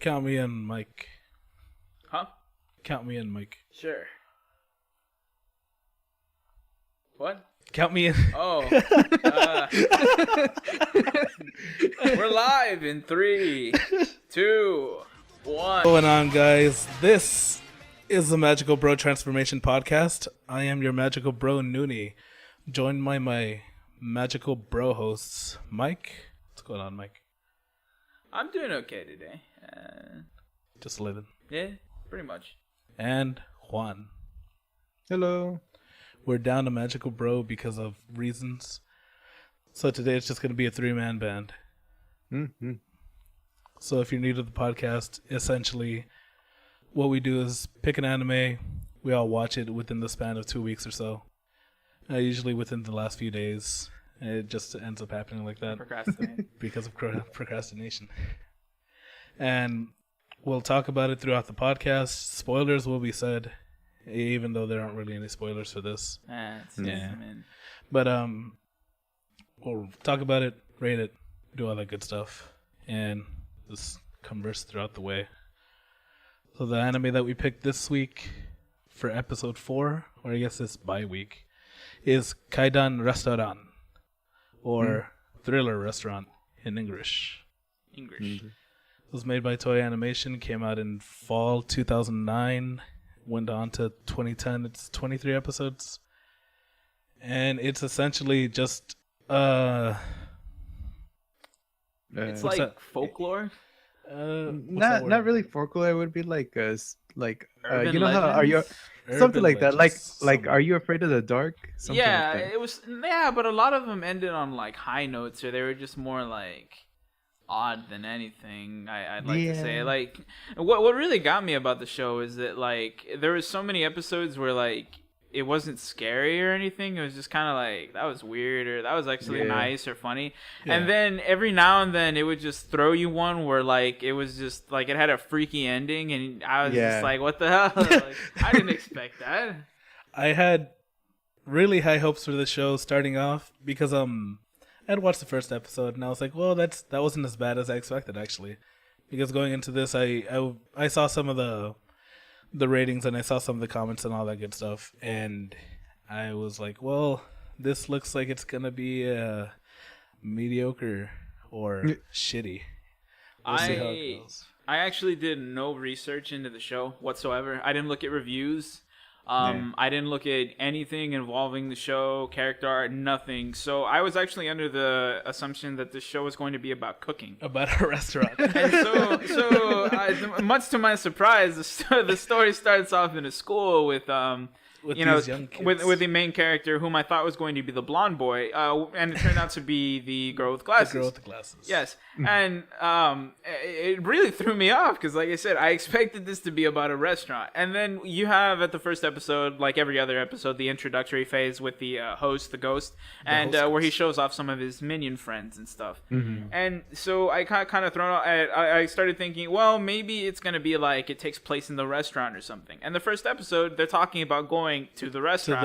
Count me in, Mike. Huh? Count me in, Mike. Sure. What? Count me in. Oh. We're live in 3, 2, 1. What's going on, guys? This is the Magical Bro Transformation Podcast. I am your Magical Bro, Noonie, joined by my Magical Bro hosts, Mike. What's going on, Mike? I'm doing okay today. Just living. Yeah, pretty much. And Juan. Hello. We're down to Magical Bro because of reasons. So today it's just going to be a 3-man band. Mm-hmm. So if you're new to the podcast, essentially what we do is pick an anime. We all watch it within the span of 2 weeks or so. Usually within the last few days. It just ends up happening like that. Procrastinate. Because of procrastination. And we'll talk about it throughout the podcast. Spoilers will be said, even though there aren't really any spoilers for this. Yeah. But we'll talk about it, rate it, do all that good stuff, and just converse throughout the way. So the anime that we picked this week for episode 4, or I guess it's bi-week, is Kaidan Restaurant, or Thriller Restaurant in English. English. It was made by Toei Animation, came out in fall 2009, went on to 2010. It's 23 episodes. And it's essentially just It's like folklore. Not really folklore. It would be like Urban you know how legends? are you something like that. legends, Like Are You Afraid of the Dark? Something Yeah, like that. it was. Yeah, but a lot of them ended on like high notes, or they were just more like odd than anything. I'd like to say. Yeah. Like, what really got me about the show is that like there was so many episodes where like it wasn't scary or anything. It was just kind of like that was weird, or that was actually Yeah. nice or funny. Yeah. And then every now and then it would just throw you one where like it was just like it had a freaky ending, and I was Yeah. just like, what the hell? Like, I didn't expect that. I had really high hopes for the show starting off because I'd watched the first episode and I was like, well, that wasn't as bad as I expected actually. Because going into this, I saw some of the ratings and I saw some of the comments and all that good stuff, and I was like, well, this looks like it's gonna be mediocre or shitty. We'll see how it goes. I actually did no research into the show whatsoever. I didn't look at reviews. Yeah. I didn't look at anything involving the show, character art, nothing. So I was actually under the assumption that this show was going to be about cooking. About a restaurant. And much to my surprise, the story starts off in a school with With you know, these young kids. with the main character, whom I thought was going to be the blonde boy, and it turned out to be the girl with glasses. The girl with the glasses. Yes, and it really threw me off because, like I said, I expected this to be about a restaurant, and then you have at the first episode, like every other episode, the introductory phase with the host, the ghost, and host where he ghost. shows off some of his minion friends and stuff. Mm-hmm. And so I kind of thrown out. I started thinking, well, maybe it's gonna be like it takes place in the restaurant or something. And the first episode, they're talking about going to the restaurant.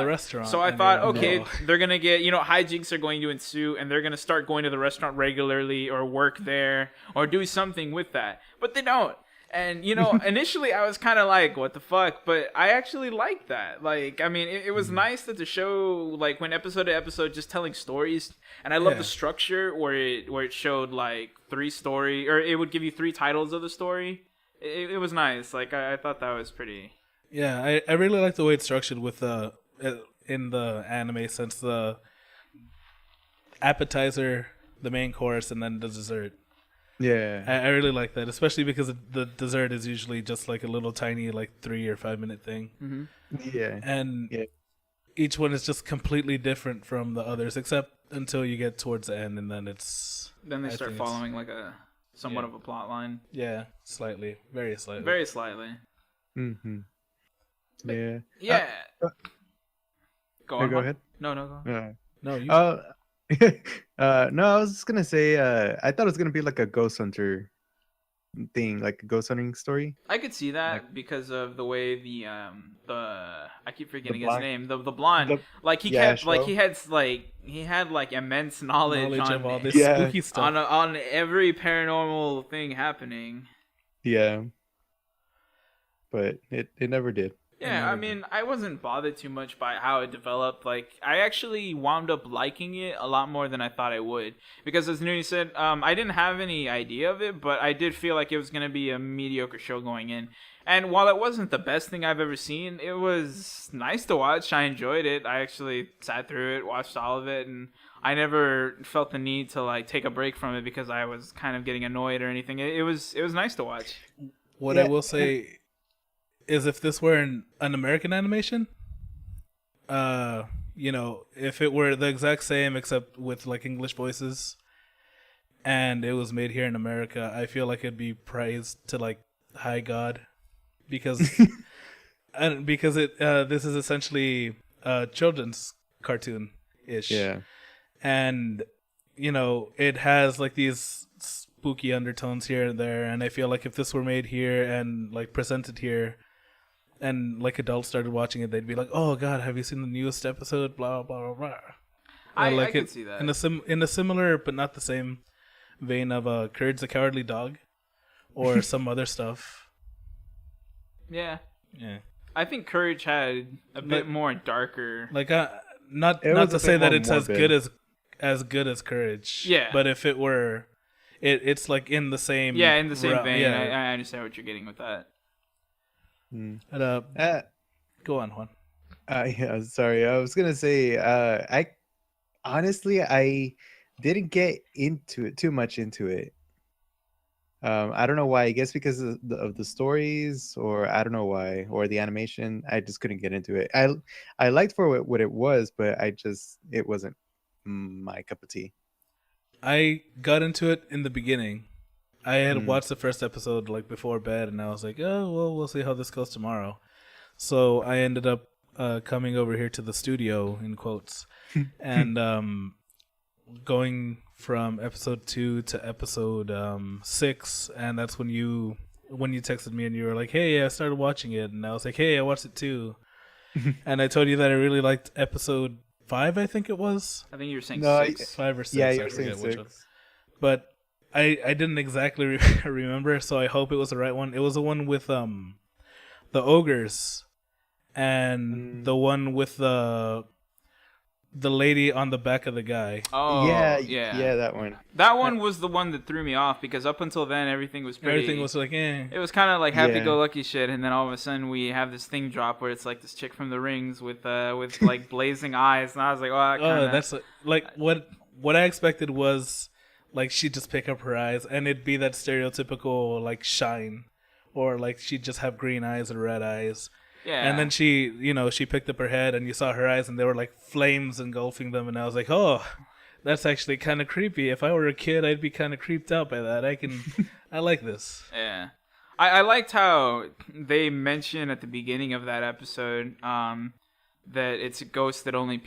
So I and thought, you're like, okay, no. they're gonna get, hijinks are going to ensue, and they're gonna start going to the restaurant regularly, or work there, or do something with that. But they don't. And initially I was kind of like, what the fuck? But I actually liked that. Like, I mean, it was nice that the show, like, went episode to episode, just telling stories. And I love the structure where it showed like 3 story, or it would give you 3 titles of the story. It was nice. Like, I thought that was pretty. Yeah, I really like the way it's structured with in the anime, since the appetizer, the main course, and then the dessert. Yeah. I really like that, especially because the dessert is usually just like a little tiny, like 3 or 5 minute thing. Mm-hmm. Yeah. And Yeah. each one is just completely different from the others, except until you get towards the end, and then Then they I start think it's- following like a somewhat of a plot line. slightly, very slightly. Very slightly. Mm-hmm. Yeah. Yeah. Go Hey, on. go ahead. No, go. No, you. No, I was just gonna say, I thought it was gonna be like a ghost hunter thing, like a ghost hunting story. I could see that because of the way the I keep forgetting his blonde- name, the blonde, the- like he yeah, kept like Shro. he had like immense knowledge Knowledge on of all this Yeah. spooky stuff. on every paranormal thing happening. Yeah, but it never did. Yeah, never I did. mean, I wasn't bothered too much by how it developed. Like, I actually wound up liking it a lot more than I thought I would. Because, as Nuni said, I didn't have any idea of it, but I did feel like it was going to be a mediocre show going in. And while it wasn't the best thing I've ever seen, it was nice to watch. I enjoyed it. I actually sat through it, watched all of it, and I never felt the need to, like, take a break from it because I was kind of getting annoyed or anything. It was nice to watch. What I will say is, if this were an American animation, if it were the exact same except with like English voices, and it was made here in America, I feel like it'd be praised to like high God, because this is essentially a children's cartoon ish. Yeah. And it has like these spooky undertones here and there, and I feel like if this were made here and like presented here, and like adults started watching it, they'd be like, "Oh God, have you seen the newest episode?" Blah blah blah blah. I can see that. In a similar but not the same vein of Courage the Cowardly Dog, or some other stuff. Yeah. Yeah, I think Courage had a bit more darker. like not It not was to a say bit that more it's morbid. as good as Courage. Yeah. but if it were, it's like in the same In the same vein. Yeah. I understand what you're getting with that. But, go on, Juan. Yeah, sorry. I was gonna say, I honestly I didn't get into it too much into it. I don't know why. I guess because of the stories, or I don't know why, or the animation. I just couldn't get into it. I liked for what it was, but it wasn't my cup of tea. I got into it in the beginning. I had watched the first episode like before bed, and I was like, "Oh, well, we'll see how this goes tomorrow." So I ended up coming over here to the studio, in quotes, and going from episode 2 to episode 6, and that's when you texted me and you were like, "Hey, I started watching it," and I was like, "Hey, I watched it too," and I told you that I really liked episode 5. I think it was I think you were saying No, 6. 5 or 6. Yeah, I you're saying forget which one. 6. But I didn't exactly remember, so I hope it was the right one. It was the one with the ogres, and the one with the lady on the back of the guy. Oh, yeah, that one. That one was the one that threw me off because up until then everything was pretty. Everything was like, It was kind of like happy-go-lucky shit, and then all of a sudden we have this thing drop where it's like this chick from The Rings with like blazing eyes, and I was like, that's like what I expected was like she'd just pick up her eyes and it'd be that stereotypical like shine, or like she'd just have green eyes or red eyes. yeah. And then she picked up her head and you saw her eyes and they were like flames engulfing them, and I was like, oh, that's actually kind of creepy. If I were a kid, I'd be kind of creeped out by that. I like this. Yeah. I liked how they mention at the beginning of that episode that it's a ghost that only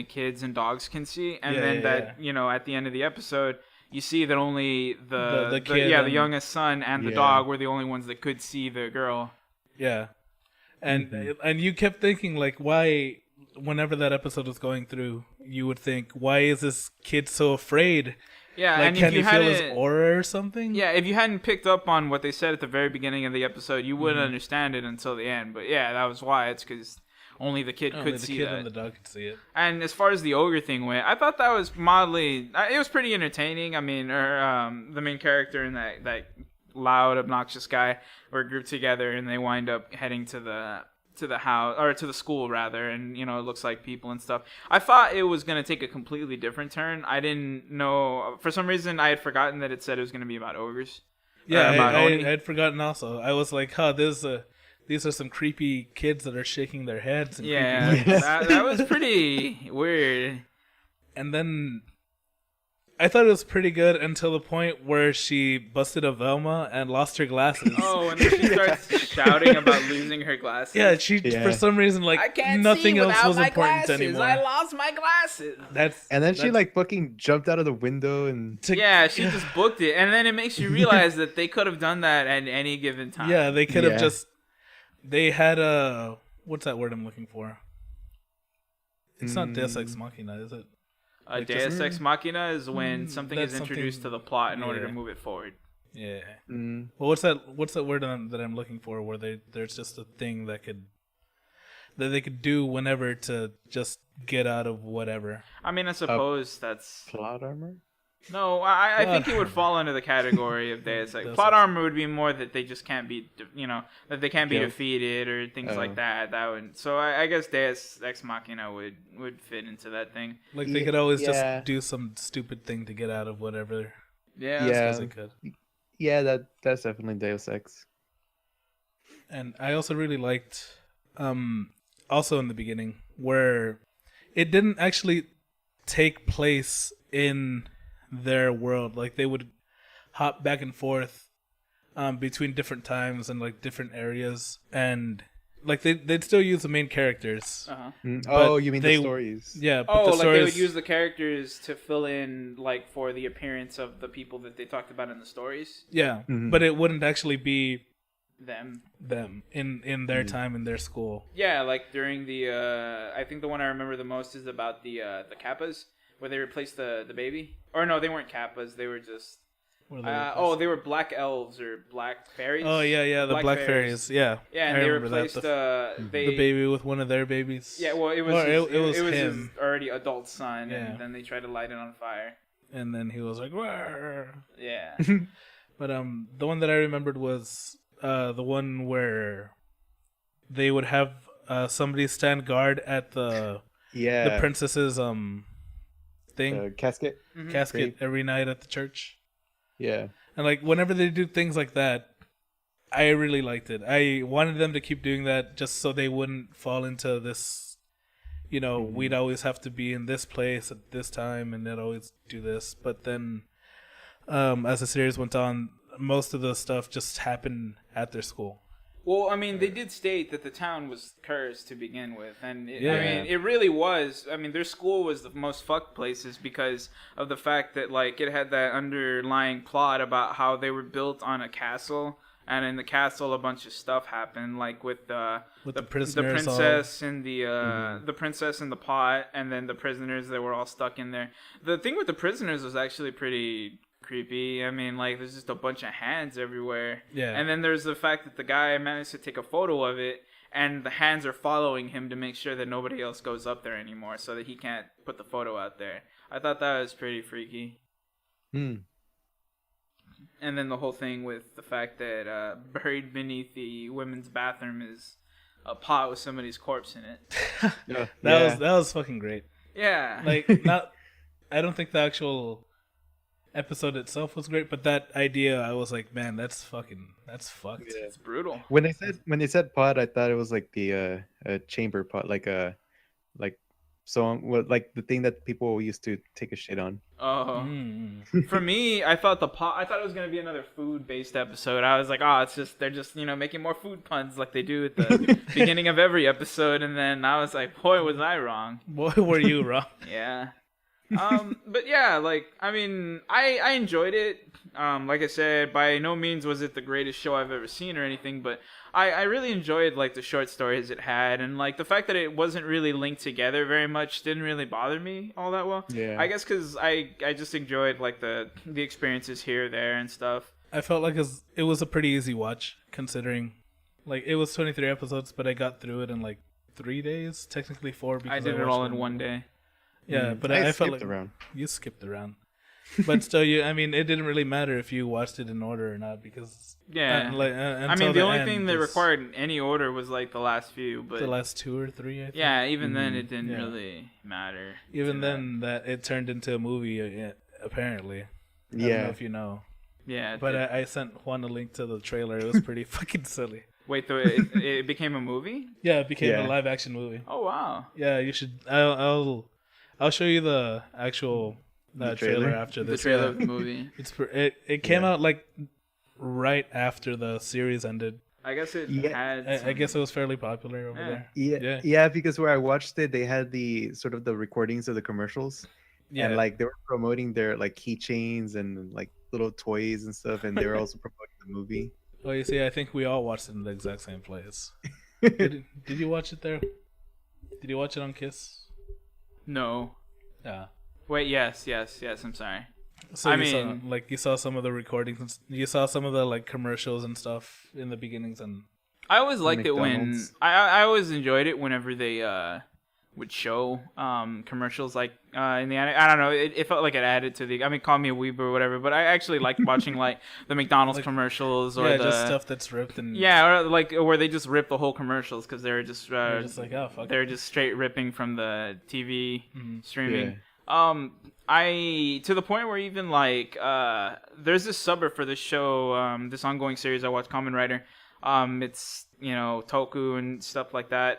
kids and dogs can see, and then at the end of the episode you see that only the youngest son and the dog were the only ones that could see the girl. Yeah. And you kept thinking like, why, whenever that episode was going through, you would think, why is this kid so afraid? Yeah, like, and can if you he feel his aura or something? Yeah, if you hadn't picked up on what they said at the very beginning of the episode, you wouldn't understand it until the end. But yeah, that was why. It's because only the kid could see that. Only the kid and the dog could see it. And as far as the ogre thing went, I thought that was mildly. It was pretty entertaining. I mean, the main character and that loud, obnoxious guy were grouped together, and they wind up heading to the house, or to the school rather, and it looks like people and stuff. I thought it was going to take a completely different turn. I didn't know, for some reason I had forgotten that it said it was going to be about ogres. Yeah, I had forgotten also. I was like, these are some creepy kids that are shaking their heads. And that was pretty weird. And then I thought it was pretty good until the point where she busted a Velma and lost her glasses. Oh, and then she starts shouting about losing her glasses. Yeah, for some reason, like, I can't nothing see else was my important glasses. anymore. I lost my glasses. And then she like fucking jumped out of the window and she just booked it. And then it makes you realize that they could have done that at any given time. Yeah, they could have just. They had a. What's that word I'm looking for? It's not Deus Ex Machina, is it? Deus Ex Machina is when something is introduced to the plot in order to move it forward. Yeah. Mm. Well, what's that word that I'm looking for? Where there's just a thing that they could do whenever to just get out of whatever. I mean, I suppose that's Plot armor. no. I Plot think it would armor. fall under the category of Deus Ex. Deus Plot Ex. armor would be more that they just can't be, that they can't be Yeah. defeated or things like that. That would. So I guess Deus Ex Machina would fit into that thing. Like they could always Yeah. just do some stupid thing to get out of whatever. Yeah. Yeah. As they could. Yeah, that's definitely Deus Ex. And I also really liked, also in the beginning, where it didn't actually take place in their world. Like they would hop back and forth between different times and like different areas, and like they'd still use the main characters. Uh-huh. Oh, But you mean they- the stories? Yeah, but Oh, the like stories, they would use the characters to fill in, like, for the appearance of the people that they talked about in the stories. yeah, Mhm. but it wouldn't actually be Them. them in their time in their school. Yeah, like during the I think the one I remember the most is about the Kappas, where they replaced the baby. Or no, they weren't Kappas. They were just What are they they were black elves or black fairies. Oh yeah, the black fairies. Yeah, Yeah, and I they remember that. replaced The baby with one of their babies. Yeah, well, it was Or his, it was his him, already adult son, Yeah. and then they tried to light it on fire. and then he was like, "Rawr." Yeah. But the one that I remembered was the one where they would have somebody stand guard at the Yeah. princess's thing Casket. Mhm. casket grave. every night at the church. Yeah. And like whenever they do things like that, I really liked it. I wanted them to keep doing that just so they wouldn't fall into this, we'd always have to be in this place at this time and they'd always do this. But then as the series went on, most of the stuff just happened at their school. Well, I mean, they did state that the town was cursed to begin with, and I Yeah. mean, it really was. I mean, their school was the most fucked places because of the fact that, like, it had that underlying plot about how they were built on a castle, and in the castle a bunch of stuff happened, like with the prisoners, the princess and the princess and the pot, and then the prisoners that were all stuck in there. The thing with the prisoners was actually pretty creepy. I mean, like, there's just a bunch of hands everywhere. Yeah. And then there's the fact that the guy managed to take a photo of it, and the hands are following him to make sure that nobody else goes up there anymore, so that he can't put the photo out there. I thought that was pretty freaky. Hmm. And then the whole thing with the fact that buried beneath the women's bathroom is a pot with somebody's corpse in it. Yeah. That was fucking great. Yeah. Like I don't think the actual episode itself was great, but that idea, I was like, man, that's fucked. Yeah. It's brutal. When they said pot, I thought it was like the a chamber pot, like like the thing that people used to take a shit on. Oh. Mm. For me, I thought it was gonna be another food-based episode. I was like, they're just making more food puns like they do at the beginning of every episode, and then I was like, boy, was I wrong. Boy, were you wrong. Yeah. But yeah, like, I mean, I enjoyed it. Like I said, by no means was it the greatest show I've ever seen or anything, but I really enjoyed, like, the short stories it had, and, like, the fact that it wasn't really linked together very much didn't really bother me all that well. Yeah. I guess because I just enjoyed, like, the experiences here, there, and stuff. I felt like it was a pretty easy watch, considering, like, it was 23 episodes, but I got through it in, like, 3 days, technically 4. Because I did it watched all them in one day. Yeah, but I felt like around. you skipped around. But still, I mean, it didn't really matter if you watched it in order or not, because Yeah. I until mean, the only end thing that is required any order was, like, the last few, but the last 2 or 3. I think. yeah, even then it didn't Yeah. really matter. Even to then, that it turned into a movie. Apparently, I don't know Yeah. if you know. Yeah. But I sent Juan a link to the trailer. It was pretty fucking silly. Wait, it became a movie? Yeah, it became Yeah. a live action movie. Oh, wow. Yeah, you should. I'll show you the actual The trailer trailer? after The this. trailer Yeah. of the movie. It came out like right after the series ended. I guess it Yeah, had. I some- guess it was fairly popular over Yeah. there. Yeah, Yeah. because where I watched it, they had the sort of the recordings of the commercials, Yeah, and like they were promoting their like keychains and like little toys and stuff, and they were also promoting the movie. well, you see, I think we all watched it in the exact same place. Did you watch it there? Did you watch it on Kiss? No. Yeah. Wait, yes. I'm sorry. So I you mean, saw, like, you saw some of the recordings, you saw some of the like commercials and stuff in the beginnings, and I always liked it when McDonald's. I always enjoyed it whenever they would show commercials like in the I don't know, it felt like it added to the, I mean, call me a weeb or whatever, but I actually liked watching like the McDonald's Like, commercials or yeah, the just stuff that's ripped and or like where they just rip the whole commercials because they're just like, oh fuck. they're just straight ripping from the TV streaming. Yeah. I to the point where even like there's this subber for this show, this ongoing series I watch, Kamen Rider. It's, you know, Toku and stuff like that.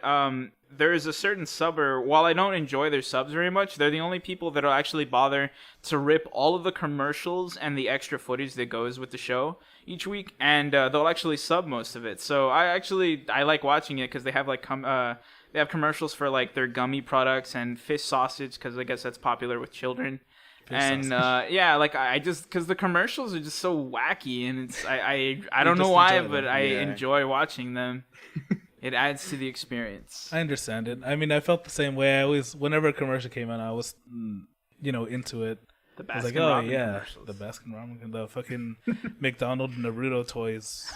There is a certain subber. While I don't enjoy their subs very much, they're the only people that'll actually bother to rip all of the commercials and the extra footage that goes with the show each week, and they'll actually sub most of it. So I like watching it because they have like they have commercials for like their gummy products and fish sausage because I guess that's popular with children. And yeah, like I just, because the commercials are just so wacky, and it's I don't know just why, enjoy but them. I Yeah. enjoy watching them. It adds to the experience. I understand it. I mean, I felt the same way. I always, whenever a commercial came out, I was, you know, into it. The I was like, Baskin oh Robbins yeah, commercials. the Baskin Robbins, the fucking McDonald Naruto toys.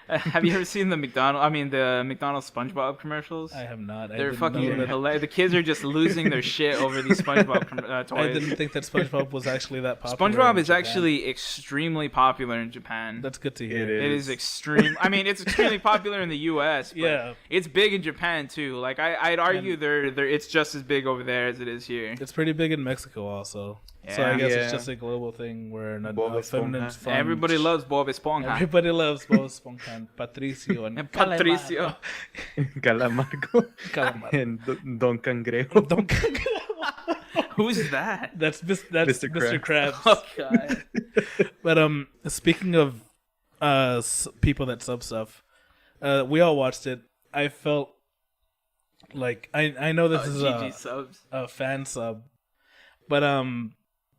Have you ever seen the McDonald's SpongeBob commercials? I have not. I They're didn't know fucking that- hilarious. The kids are just losing their shit over these SpongeBob toys. I didn't think that SpongeBob was actually that popular. SpongeBob in is Japan. actually extremely popular in Japan. That's good to hear. It It is extreme. I mean, it's extremely popular in the U.S. But Yeah. it's big in Japan too. Like I'd argue it's just as big over there as it is here. It's pretty big in Mexico also. So I Yeah. guess Yeah. it's just a global thing where not Bob feminine Esponja. fun. Everybody loves Bob Esponja. Everybody loves Bob Esponja and Patricio and And Patricio. Calamarco Calamar. and Don Cangrejo. Don't Who's that? that's Mr. Mr. Krabs. Oh god. But speaking of people that sub stuff, we all watched it. I felt like I know this is GG subs. a fan sub, but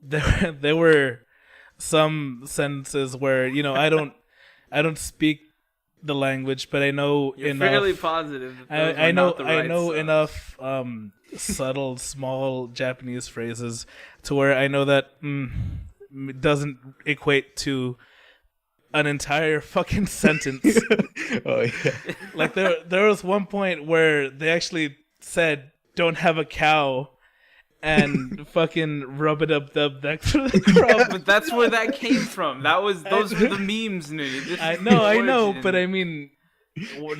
there were some sentences where, you know, I don't speak the language, but I know You're enough. fairly positive. That those I were know not the right subs. enough subtle small Japanese phrases to where I know that doesn't equate to an entire fucking sentence. Oh yeah. Like there was one point where they actually said "don't have a cow" and fucking rub it up the next to the crop. But that's where that came from. Those were the memes, dude. This I is know, the origin. but I mean,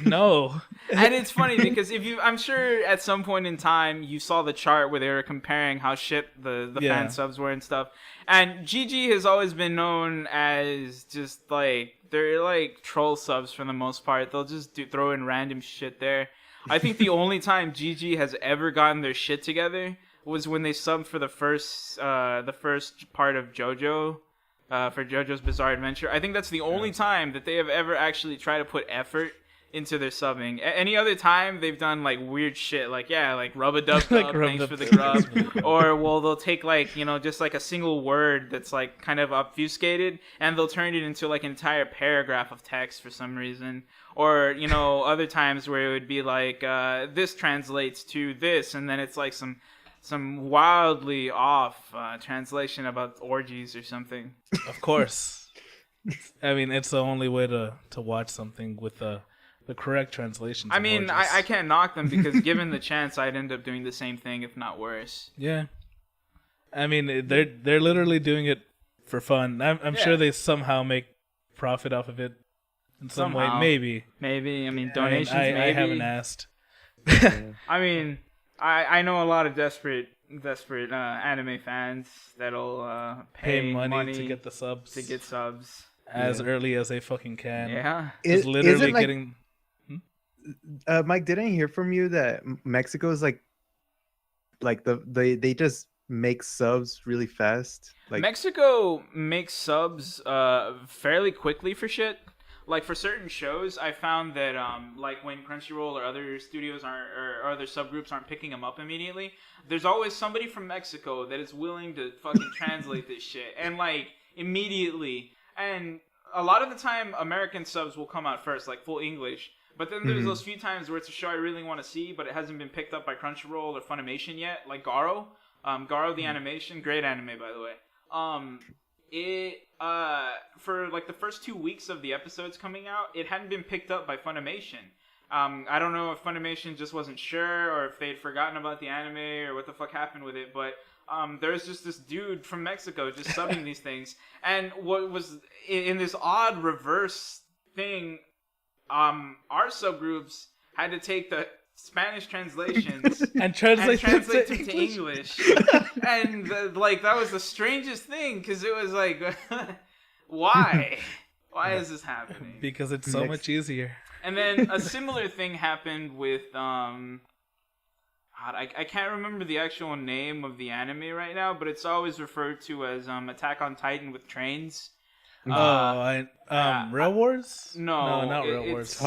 no. And it's funny because I'm sure at some point in time you saw the chart where they were comparing how shit the Yeah. fan subs were and stuff. And GG has always been known as just like, they're like troll subs for the most part. They'll just throw in random shit there. I think the only time GG has ever gotten their shit together was when they subbed for the first part of JoJo. For JoJo's Bizarre Adventure. I think that's the only time that they have ever actually tried to put effort into their subbing. Any other time they've done like weird shit, like rub a dub Like dub, rub thanks dub for the dub. grub, or well they'll take like, you know, just like a single word that's like kind of obfuscated and they'll turn it into like an entire paragraph of text for some reason. Or, you know, other times where it would be like this translates to this, and then it's like some wildly off translation about orgies or something. Of course. I mean, it's the only way to watch something with the correct translation. I mean, I can't knock them because given the chance, I'd end up doing the same thing, if not worse. Yeah. I mean, they're literally doing it for fun. I'm Yeah. sure they somehow make profit off of it in some Somehow. way. Maybe. Maybe. I mean, donations, I maybe. haven't asked. I mean, I know a lot of desperate anime fans that'll Pay money to get the subs to get subs. as early as they fucking can. Yeah. Just literally Isn't, like, getting. Mike, didn't I hear from you that Mexico is like they just make subs really fast? Like Mexico makes subs fairly quickly for shit. Like for certain shows, I found that like when Crunchyroll or other studios or other subgroups aren't picking them up immediately, there's always somebody from Mexico that is willing to fucking translate this shit and like immediately. And a lot of the time, American subs will come out first, like full English. But then there's those few times where it's a show I really want to see, but it hasn't been picked up by Crunchyroll or Funimation yet, like Garo. Garo the animation, great anime by the way. it for like the first 2 weeks of the episodes coming out, it hadn't been picked up by Funimation. I don't know if Funimation just wasn't sure or if they'd forgotten about the anime or what the fuck happened with it, but there's just this dude from Mexico just subbing these things. And what was in this odd reverse thing, our subgroups had to take the Spanish translations and translate them to English. And that was the strangest thing, because it was like, why? Why is this happening? Because it's so much easier. And then a similar thing happened with I can't remember the actual name of the anime right now, but it's always referred to as Attack on Titan with trains. Real Wars? No, not Real Wars.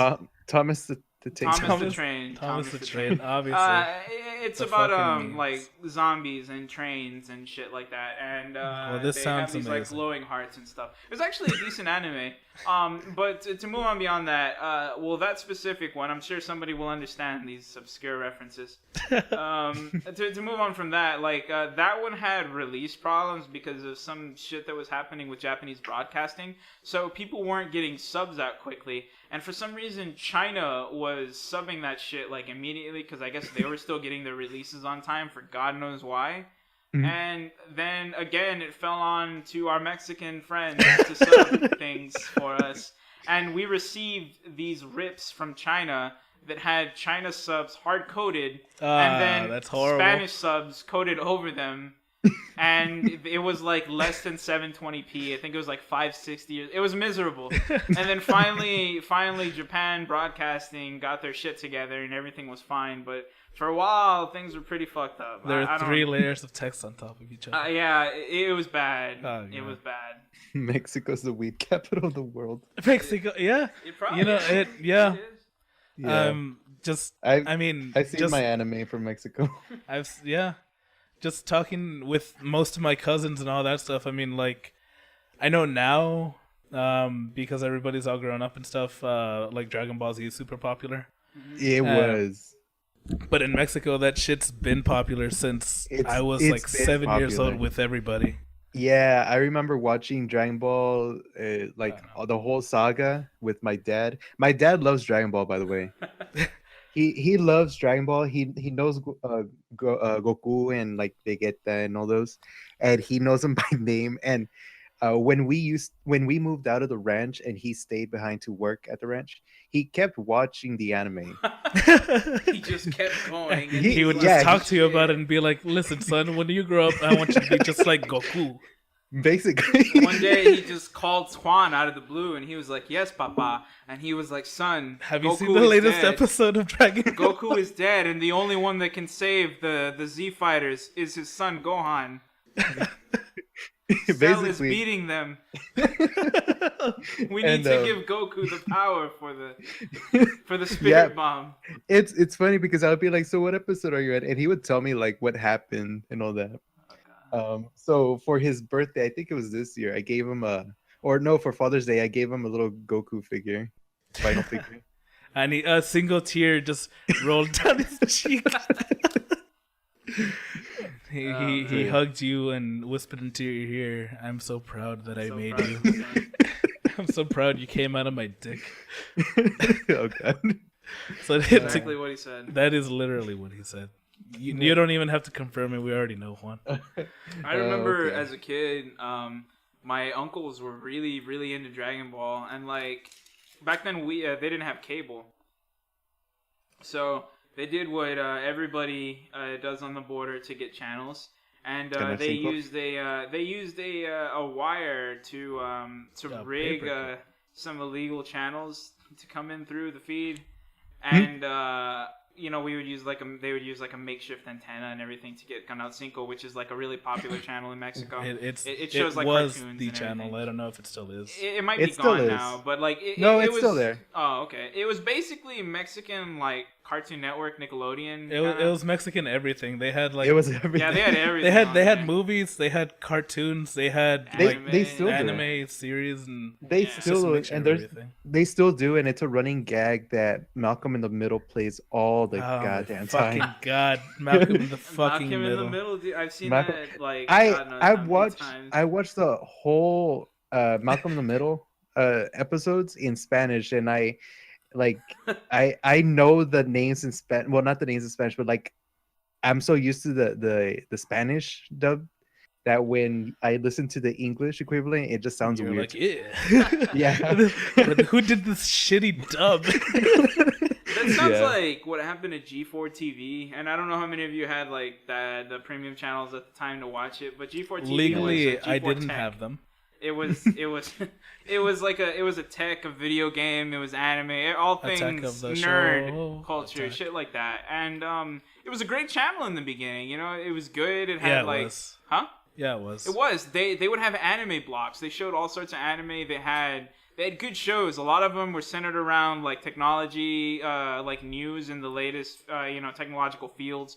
Thomas the Tank. Thomas the Train. Thomas the Train, obviously. It's about like zombies and trains and shit like that, and this they sounds have these amazing. like glowing hearts and stuff. It was actually a decent anime. But to move on beyond that, that specific one, I'm sure somebody will understand these obscure references. To move on from that, that one had release problems because of some shit that was happening with Japanese broadcasting. So people weren't getting subs out quickly. And for some reason, China was subbing that shit immediately, because I guess they were still getting their releases on time for God knows why. Mm-hmm. And then again, it fell on to our Mexican friends to sub things for us. And we received these rips from China that had China subs hard-coded, and then that's horrible. Spanish subs coded over them. And it was less than 720p. I think it was 560. It was miserable. And then finally Japan Broadcasting got their shit together and everything was fine. But for a while, things were pretty fucked up. There are 3 layers of text on top of each other. Yeah, it was bad. It was bad. Mexico's the weed capital of the world. Mexico, yeah. It probably yeah. It is. Yeah. I've seen my anime from Mexico. Just talking with most of my cousins and all that stuff. I mean, I know now, because everybody's all grown up and stuff, Dragon Ball Z is super popular. It was. But in Mexico, that shit's been popular since I was 7 years old with everybody. Yeah, I remember watching Dragon Ball, the whole saga with my dad. My dad loves Dragon Ball, by the way. He loves Dragon Ball. He knows Goku and Vegeta and all those, and he knows them by name. And when we moved out of the ranch and he stayed behind to work at the ranch, he kept watching the anime. He just kept going. And he would just talk to you about it and be like, "Listen, son, when you grow up, I want you to be just like Goku." Basically. One day he just called Swan out of the blue and he was like, "Yes, Papa." And he was like, "Son, have Goku you seen the latest dead. episode of Dragon Ball? Goku is dead, and the only one that can save the Z fighters is his son Gohan. Cell is beating them. We need to give Goku the power for the spirit bomb." It's funny because I would be like, "So what episode are you at?" And he would tell me what happened and all that. So for his birthday, I think it was this year, I gave him for Father's Day, I gave him a little Goku figure, vinyl figure. And a single tear just rolled down his cheek. He hugged you and whispered into your ear, "I'm so proud that I made you. I'm so proud you came out of my dick." Oh God. So that's exactly what he said. That is literally what he said. You don't even have to confirm it. We already know, Juan. I remember as a kid, my uncles were really, really into Dragon Ball, and back then they didn't have cable, so they did what everybody does on the border to get channels, and they used a wire to rig some illegal channels to come in through the feed, and we would use they would use a makeshift antenna and everything to get Canal 5, which is a really popular channel in Mexico. It shows was cartoons the and channel. everything. I don't know if it still is. It might be gone now, but no, it's still there. Oh, okay. It was basically Mexican Cartoon Network, Nickelodeon. It was Mexican everything. They had like It was everything. Yeah, they had everything. they had there. movies, they had cartoons, they had They still do. anime series, and They Yeah. just a still mixture and of there's everything. they still do, and it's a running gag that Malcolm in the Middle plays all the Oh, goddamn fucking time. God, Malcolm in the fucking Malcolm middle. in the Middle, dude. I've seen Malcolm- that like God knows how I many watched times. I watched the whole Malcolm in the Middle episodes in Spanish, and I know the names in Spanish. Well, not the names in Spanish, but like I'm so used to the Spanish dub that when I listen to the English equivalent, it just sounds You're weird. like, yeah. Yeah. Who did this shitty dub? That sounds Yeah. like what happened to G4 TV, and I don't know how many of you had like the premium channels at the time to watch it, but G4 TV Legally, was I G4 didn't Tech. have them. It was like a tech, a video game, it was anime, all Attack things of the nerd Show, culture, Attack. shit like that. And it was a great channel in the beginning. You know, it was good. It had Yeah, it like, was. huh? Yeah, it was. It was. They would have anime blocks. They showed all sorts of anime. They had good shows. A lot of them were centered around like technology, like news in the latest, technological fields.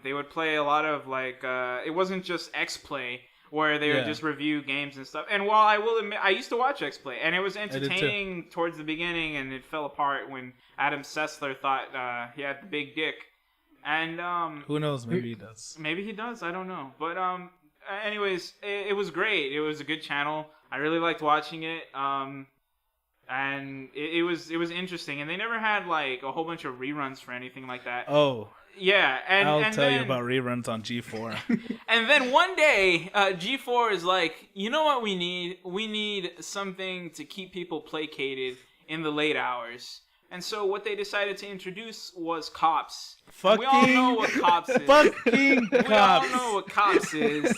They would play a lot of like, it wasn't just X-Play where they would just review games and stuff. And while I will admit, I used to watch X-Play, and it was entertaining towards the beginning, and it fell apart when Adam Sessler thought he had the big dick. And Who knows? Maybe he does. maybe he does. I don't know. But anyways, it was great. It was a good channel. I really liked watching it. And it was interesting. And they never had like a whole bunch of reruns for anything like that. Oh, Yeah, and I'll and tell you then- about reruns on G4. And then one day, G4 is like, you know what we need? We need something to keep people placated in the late hours. And so what they decided to introduce was Cops. And we all know what Cops is. Fucking We all Cops. know what Cops is.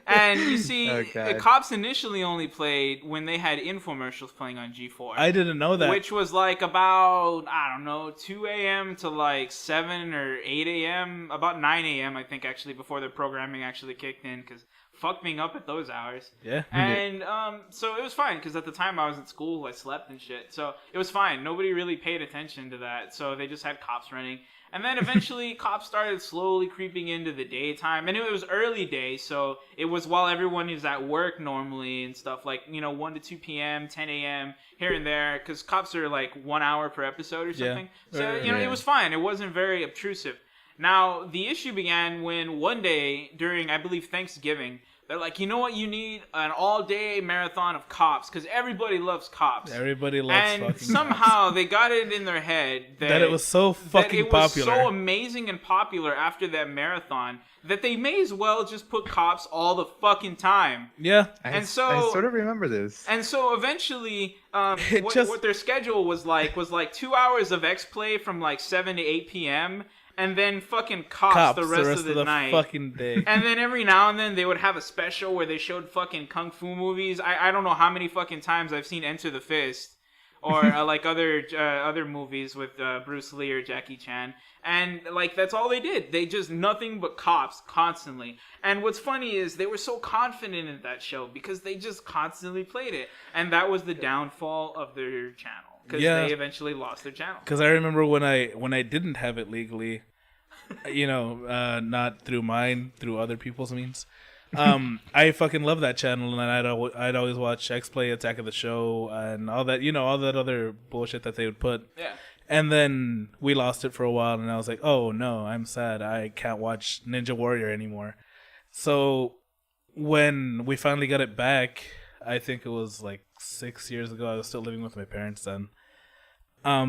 And you see, Oh, God. Cops initially only played when they had infomercials playing on G4. I didn't know that. Which was like about, I don't know, 2 a.m. to like 7 or 8 a.m. About 9 a.m. I think actually before the programming actually kicked in, because fuck being up at those hours. Yeah. And so it was fine, because at the time I was at school, I slept and shit. So it was fine. Nobody really paid attention to that. So they just had Cops running. And then eventually Cops started slowly creeping into the daytime. And it was early day, so it was while everyone is at work normally and stuff, like, 1 to 2 p.m., 10 a.m., here and there, because Cops are like 1 hour per episode or something. So, it was fine. It wasn't very obtrusive. Now, the issue began when one day during, I believe, Thanksgiving, they're like, you know what, you need an all-day marathon of Cops, because everybody loves Cops. Everybody loves And fucking somehow they got it in their head that it was so fucking it was popular. so amazing and popular after that marathon that they may as well just put Cops all the fucking time. Yeah. And I so- sort of remember this. And so eventually, It just- what their schedule was like 2 hours of X-Play from like 7 to 8 p.m. and then fucking Cops the rest of the night. fucking day. And then every now and then they would have a special where they showed fucking kung fu movies. I don't know how many fucking times I've seen Enter the Fist or like other movies with Bruce Lee or Jackie Chan. And like that's all they did. They just nothing but Cops constantly. And what's funny is they were so confident in that show because they just constantly played it. And that was the downfall of their channel. Because they eventually lost their channel. Because I remember when I didn't have it legally, not through mine, through other people's means. I fucking love that channel, and I'd always watch X-Play, Attack of the Show, and all that, all that other bullshit that they would put. Yeah. And then we lost it for a while, and I was like, oh no, I'm sad. I can't watch Ninja Warrior anymore. So when we finally got it back, I think it was like 6 years ago. I was still living with my parents then. I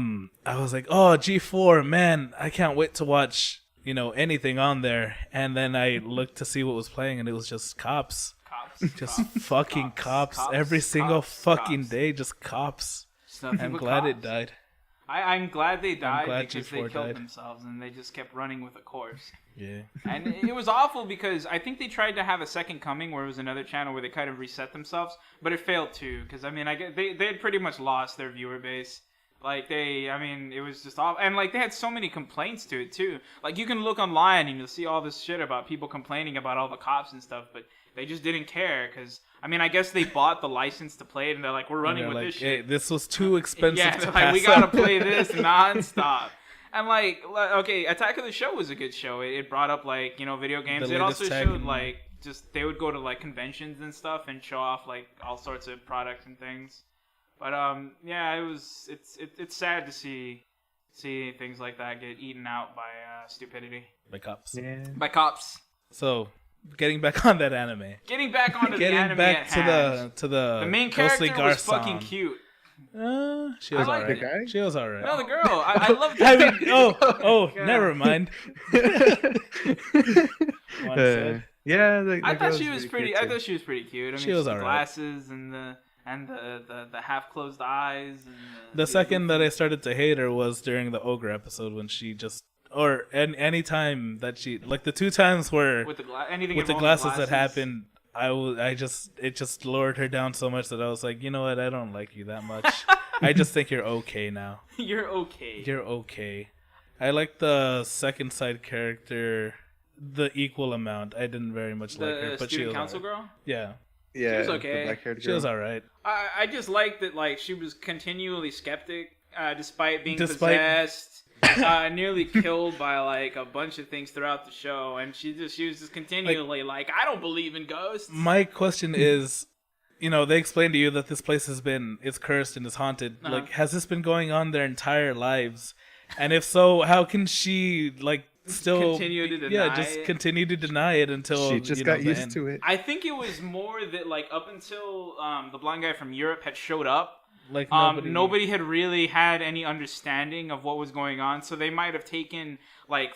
was like, oh, G4, man, I can't wait to watch, anything on there. And then I looked to see what was playing, and it was just Cops. Cops. Just fucking cops every single fucking day, just Cops. Just nothing I'm but glad it Cops. died. I'm glad they died glad because G4 they killed died. themselves and they just kept running with a course. Yeah. And it was awful because I think they tried to have a second coming where it was another channel where they kind of reset themselves, but it failed too because they had pretty much lost their viewer base. It was just awful. And they had so many complaints to it too. Like you can look online and you'll see all this shit about people complaining about all the Cops and stuff, but they just didn't care because I guess they bought the license to play it and they're like, we're running with this shit. Hey, this was too expensive Yeah, to they're pass like, we gotta up. play this nonstop. And okay, Attack of the Show was a good show. It brought up like, video games. The It also latest tech showed and- like just they would go to like conventions and stuff and show off like all sorts of products and things. But yeah, it's sad to see things like that get eaten out by stupidity. By cops. Yeah. By cops. So, getting back on that anime. Getting back onto the Getting anime back at to hand. the main Ghostly character was Garcon. fucking cute. She was I like alright. the guy? She was alright. No, the girl. I loved I it. mean, oh, God. never mind. One said. Yeah, I thought she was pretty. I thought she was pretty cute. I mean, She was the alright. glasses and the half closed eyes. And The second that I started to hate her was during the ogre episode when she just, or any time that she, like the 2 times where with anything with the involving glasses that happened, it just lowered her down so much that I was like, you know what, I don't like you that much. I just think you're okay now. You're okay. You're okay. I like the second side character the equal amount. I didn't very much like her, the but she student was council alright. girl. Yeah, Yeah, She was the okay. black-haired she was girl. alright. I just liked that like she was continually skeptic, despite being Despite- possessed, nearly killed by like a bunch of things throughout the show, and she was just continually like I don't believe in ghosts. My question is, they explained to you that this place it's cursed and is haunted. Uh-huh. Like, has this been going on their entire lives? And if so, how can she still Continue to deny it? continue to deny it until She just got used to it. I think it was more that like up until the blind guy from Europe had showed up, Like nobody had really had any understanding of what was going on, so they might have taken like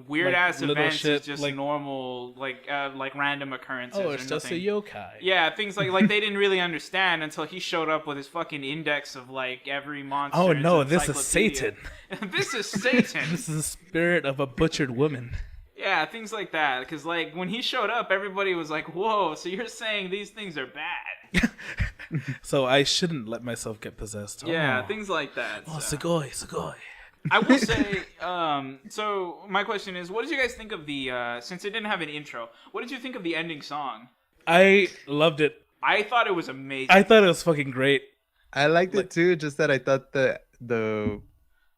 weird ass little events shit, as just like- normal like random occurrences. Oh, it's or just a nothing. yokai. Yeah, things like they didn't really understand until he showed up with his fucking index of like every monster. Oh in his no, this is encyclopedia. Satan. This is Satan. This is the spirit of a butchered woman. Yeah, things like that. Because like when he showed up, everybody was like, "Whoa!" So you're saying these things are bad? So I shouldn't let myself get possessed. Yeah, Oh. things like that. Oh, so. Sugoi. I will say, so my question is, what did you guys think of the, since it didn't have an intro, what did you think of the ending song? I loved it. I thought it was amazing. I thought it was fucking great. I liked it too, just that I thought the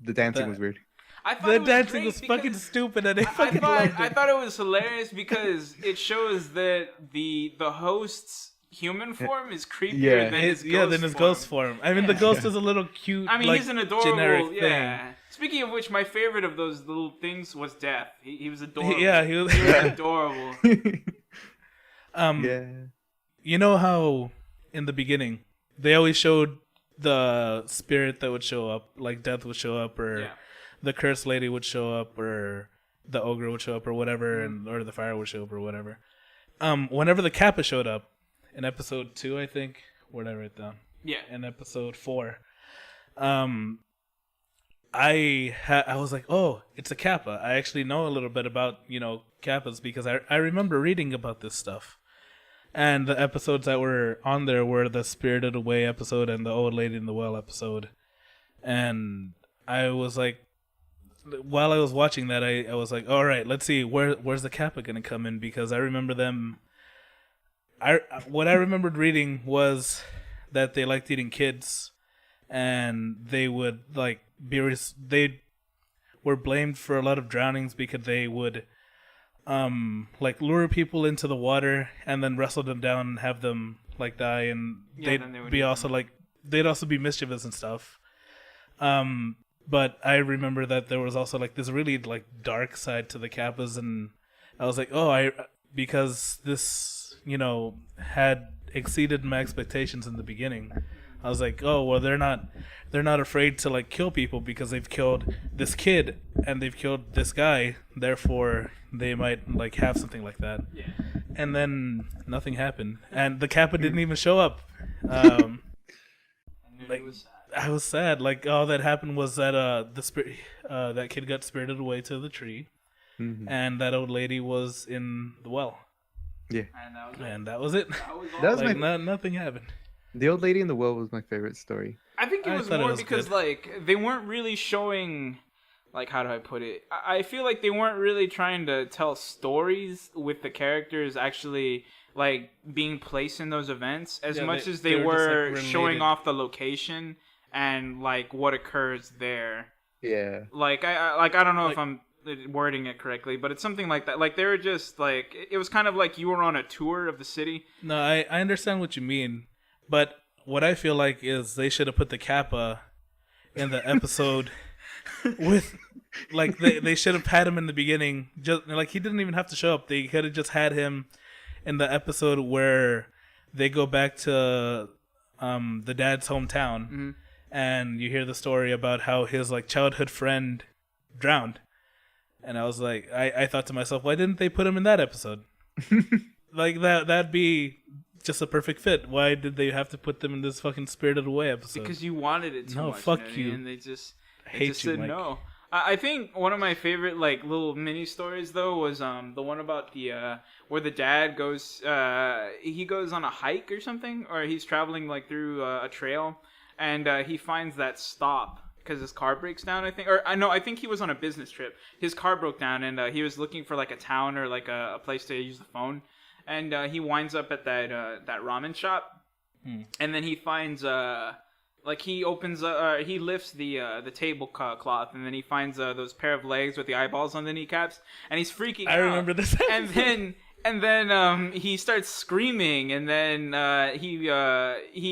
dancing The- was weird. I thought The it was dancing great was because fucking stupid, and I I fucking loved thought, I it. thought it was hilarious because it shows that the host's human form is creepier Yeah. than his ghost Than his ghost form. I mean, the ghost is a little cute. I mean, like, he's an adorable, generic yeah. Speaking of which, my favorite of those little things was Death. He was adorable. Yeah, he was. He was adorable. Yeah. You know how in the beginning they always showed the spirit that would show up, like Death would show up, or Yeah. the cursed lady would show up, or the ogre would show up, or whatever, or the fire would show up, or whatever. Whenever the Kappa showed up in episode 2, I think, where did I write down? Yeah. In episode 4, I was like, oh, it's a Kappa. I actually know a little bit about Kappas because I remember reading about this stuff. And the episodes that were on there were the Spirited Away episode and the Old Lady in the Well episode. And I was like, while I was watching that, I was like, all right, let's see, where's the Kappa going to come in? Because I remember them. What I remembered reading was that they liked eating kids, and they would like they were blamed for a lot of drownings because they would like lure people into the water and then wrestle them down and have them like die, and then they would they'd be eat also them. like they'd also be mischievous and stuff. But I remember that there was also like this really like dark side to the Kappas, and I was like, oh, because this had exceeded my expectations in the beginning. I was like, oh well, they're not afraid to like kill people because they've killed this kid and they've killed this guy, therefore they might like have something like that. Yeah. And then nothing happened, and the Kappa didn't even show up. And Like, it was sad. I was sad. Like all that happened was that that kid got spirited away to the tree, Mhm. and that old lady was in the well, Yeah. And that was it. and that was it. That was all. That was Like my- nothing happened. The old lady in the well was my favorite story. I think it I was thought it more was because good. like they weren't really showing, like, how do I put it? I feel like they weren't really trying to tell stories with the characters actually like being placed in those events as Yeah, much they- as they they were just, were like, showing related. off the location and like what occurs there. Yeah. Like I don't know Like- if I'm wording it correctly, but it's something like that. Like they were just like it was kind of like you were on a tour of the city. No, I understand what you mean, but what I feel like is they should have put the Kappa in the episode with, like, they should have had him in the beginning. Just like he didn't even have to show up. They could have just had him in the episode where they go back to the dad's hometown, and you hear the story about how his like childhood friend drowned. And I was like, I thought to myself, why didn't they put him in that episode? Like that'd be just a perfect fit. Why did they have to put them in this fucking Spirited Away episode? Because you wanted it too No, much. fuck you. Know what I you. mean? And they just hate just you, said Mike. no. I think one of my favorite like little mini stories though was the one about the where the dad goes he goes on a hike or something, or he's traveling like through a trail, and he finds that stop because his car breaks down, I think. Or I think he was on a business trip. His car broke down, and he was looking for like a town or like a place to use the phone, and he winds up at that ramen shop, and then he finds like he opens he lifts the tablecloth, and then he finds those pair of legs with the eyeballs on the kneecaps, and he's freaking out. I remember this. And then he starts screaming, and then he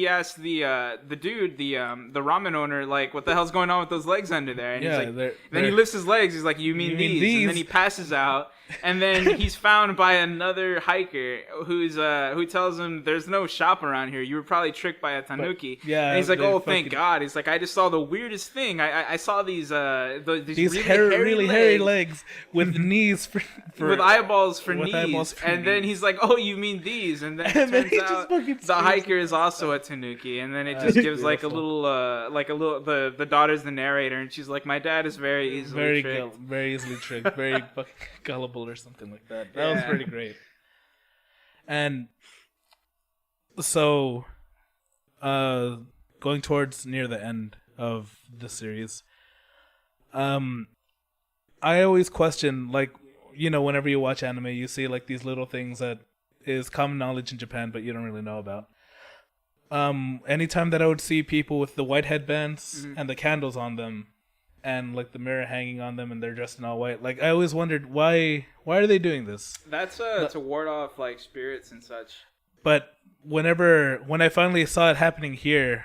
asks the dude, the ramen owner, like, what the hell's going on with those legs under there? And Yeah, he's like, they're- then he lifts his legs. He's like, you mean these? And then he passes out, and then he's found by another hiker who tells him there's no shop around here. You were probably tricked by a tanuki. yeah, and he's like, they oh, thank fucking- God. He's like, I just saw the weirdest thing. I saw these These really hairy legs with knees for with eyeballs for with knees, eyeballs for and then knees. he's like, "Oh, you mean these?" And then it And then turns he just out fucking the screams. hiker is also a tanuki, and then it just That's gives like a beautiful. little the daughter's the narrator, and she's like, "My dad is very easily tricked." very easily tricked, very fucking gullible or something like that. That was Yeah. pretty great. And so, going towards near the end of the series, I always question, like, you know, whenever you watch anime, you see like these little things that is common knowledge in Japan, but you don't really know about. Anytime that I would see people with the white headbands and the candles on them, and like the mirror hanging on them, and they're dressed in all white, like I always wondered why are they doing this? That's to ward off like spirits and such. But when I finally saw it happening here,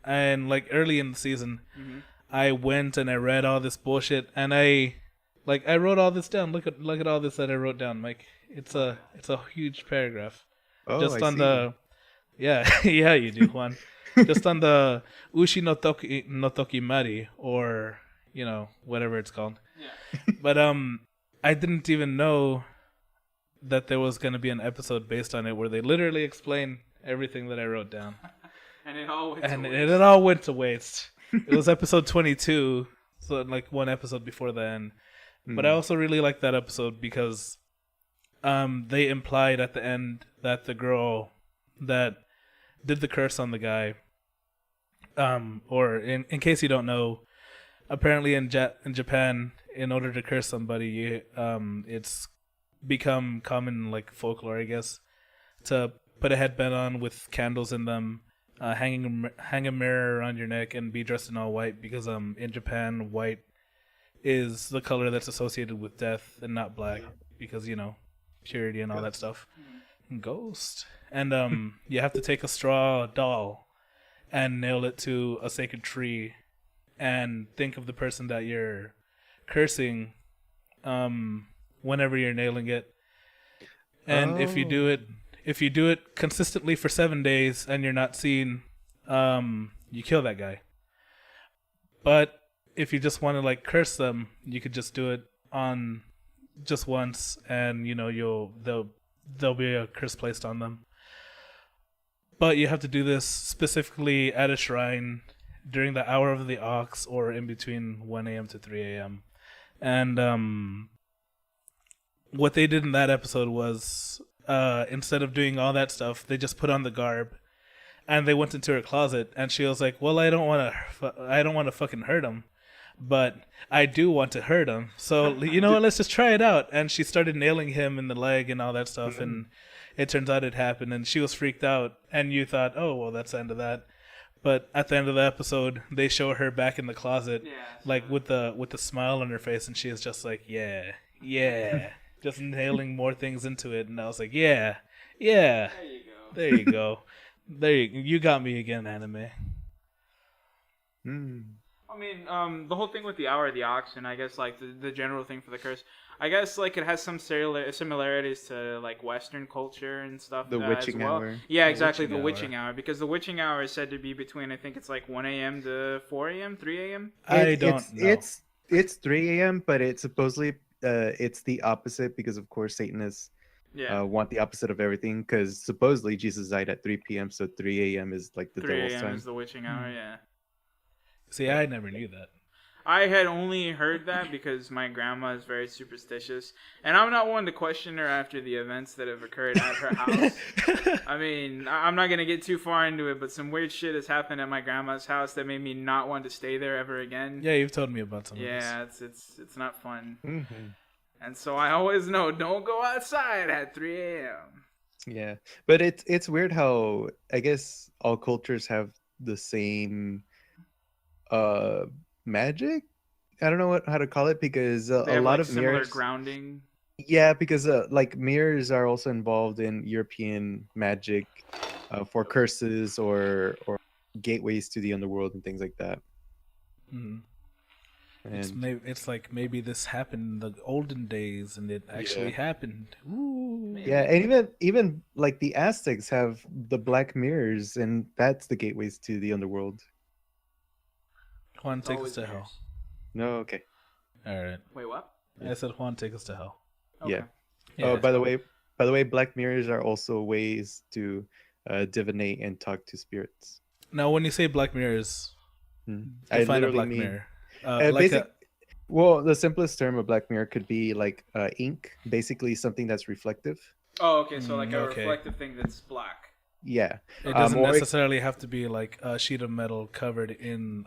and like early in the season, I went and I read all this bullshit, and I wrote all this down. Look at all this that I wrote down, Mike. It's a huge paragraph. Oh, Just I on see. the, yeah, yeah, you do, Juan. Just on the Ushi no Toki Mari, or, you know, whatever it's called. Yeah. But I didn't even know that there was going to be an episode based on it where they literally explain everything that I wrote down. And it all went And to it all went to waste. It was episode 22, so like one episode before the end. But I also really liked that episode because they implied at the end that the girl that did the curse on the guy, or in case you don't know, apparently in Japan, in order to curse somebody, it's become common, like folklore, I guess, to put a headband on with candles in them, hang a mirror around your neck, and be dressed in all white because in Japan, white is the color that's associated with death and not black because, you know, purity and all that stuff. And ghost. And you have to take a straw doll and nail it to a sacred tree and think of the person that you're cursing whenever you're nailing it. And if you do it consistently for 7 days and you're not seen, you kill that guy. But if you just want to like curse them, you could just do it on just once, and you know there'll be a curse placed on them. But you have to do this specifically at a shrine during the hour of the ox, or in between 1 a.m. to 3 a.m. And what they did in that episode was, instead of doing all that stuff, they just put on the garb, and they went into her closet, and she was like, "Well, I don't want to fucking hurt him, but I do want to hurt him. So you know what? Let's just try it out." And she started nailing him in the leg and all that stuff, and it turns out it happened, and she was freaked out. And you thought, "Oh, well, that's the end of that." But at the end of the episode, they show her back in the closet, Yeah. like with the smile on her face, and she is just like, yeah, yeah, just inhaling more things into it. And I was like, yeah, yeah. There you go. There you go. You got me again, anime. Mm. I mean, the whole thing with the hour of the oxen, I guess, like, the general thing for the curse, I guess, like, it has some similarities to, like, Western culture and stuff. The witching as well. hour. Yeah, The exactly, witching the witching hour. Because the witching hour is said to be between, I think it's, like, 1 a.m. to 4 a.m., 3 a.m.? I don't know. It's 3 a.m., but it's supposedly it's the opposite because, of course, Satanists Yeah. want the opposite of everything because supposedly Jesus died at 3 p.m., so 3 a.m. is like the 3 devil's a.m. time. is the witching hour, yeah. See, I never knew that. I had only heard that because my grandma is very superstitious, and I'm not one to question her after the events that have occurred at her house. I mean, I'm not gonna get too far into it, but some weird shit has happened at my grandma's house that made me not want to stay there ever again. Yeah, you've told me about some of Yeah, it's not fun. Mm-hmm. And so I always know, don't go outside at 3 a.m. Yeah, but it's weird how I guess all cultures have the same magic. I don't know how to call it because They a have lot like of similar mirrors. grounding. Yeah, because like mirrors are also involved in European magic for curses or gateways to the underworld and things like that. this. And It's like maybe this happened in the olden days, and it actually happened. Ooh. yeah, and even like the Aztecs have the black mirrors, and that's the gateways to the underworld. Juan, take us Always to mirrors. hell. No, okay, All right. Wait, what? I said Juan, take us to hell. yeah. Yeah. Oh, by the way, black mirrors are also ways to divinate and talk to spirits. Now, when you say black mirrors, I define a literally black mean mirror. well, the simplest term of black mirror could be like ink, basically something that's reflective. Oh, okay, so like a okay. reflective thing that's black. Yeah, It doesn't or necessarily have to be like a sheet of metal covered in